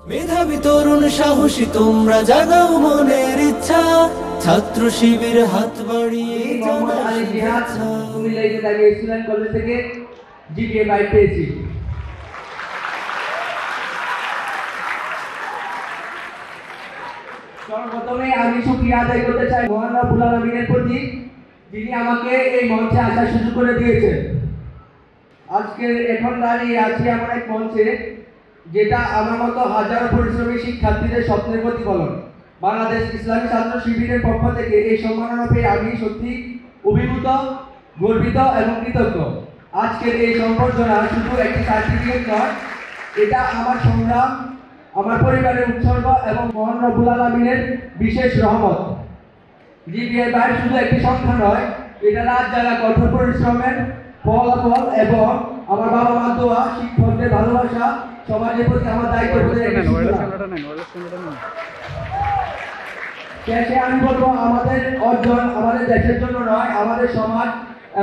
মেধাবী তরুণ সাহসী তোমরা জাগাও মনের ইচ্ছা, ছাত্র শিবির হাত বাড়িয়ে মোহাম্মদ আলী জিহাদ কুমিল্লা ইসলামিয়া স্টুডেন্ট কলেজ থেকে জিপিএ 5 পেয়েছি। সর্বপ্রথমে আমি শুকরিয়া আদায় করতে চাই মহান রব্বুল আলামিনের প্রতি, যিনি আমাকে এই মঞ্চে আসার সুযোগ করে দিয়েছেন। আজকে এখন দাঁড়িয়ে আছি এমন এক মঞ্চে যেটা আমার মতো হাজারো পরিশ্রমী শিক্ষার্থীদের স্বপ্নের প্রতিফলন। বাংলাদেশ ইসলামী ছাত্র শিবিরের পক্ষ থেকে এই সম্মাননা পেয়ে আমি সত্যি অভিভূত, গর্বিত এবং কৃতজ্ঞ। আজকের এই সম্বর্ধনা শুধু একটি সার্টিফিকেট নয়, এটা আমার সংগ্রাম, আমার পরিবারের উৎসর্গ এবং মহান রব্বুল আলামিনের বিশেষ রহমত। জিপিএ 5 শুধু একটি সংখ্যা নয়, এটা রাত জাগা কঠোর পরিশ্রমের ফলাফল এবং আমার বাবা মা দোয়া, শিক্ষকদের ভালোবাসা, সমাজের প্রতি আমার দায়িত্ব। শেষে আমি বলবো, আমাদের অর্জন আমাদের দেশের জন্য নয়, আমাদের সমাজ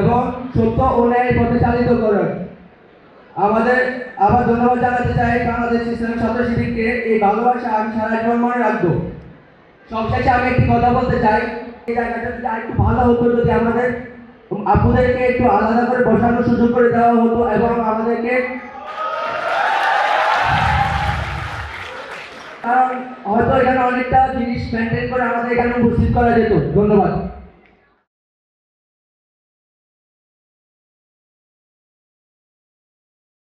এবং সত্য ও ন্যায়ের পথে চালিত করেন। আমাদের আবার ধন্যবাদ জানাতে চাই বাংলাদেশ ইসলামী ছাত্র শিবিরকে। এই ভালোবাসা আমি সারা জীবন মনে রাখবো। সবশেষে আমি একটি কথা বলতে চাই, এই জায়গাটা যদি আরেকটু ভালো হতো, যদি আমাদের আপুদেরকে একটু আলাদা করে বসানোর সুযোগ করে দেওয়া হতো এবং আমাদেরকে, কারণ হয়তো এখানে অনেকটা জিনিস মেনটেন করে আমাদের এখানে উপস্থিত করা যেত। ধন্যবাদ।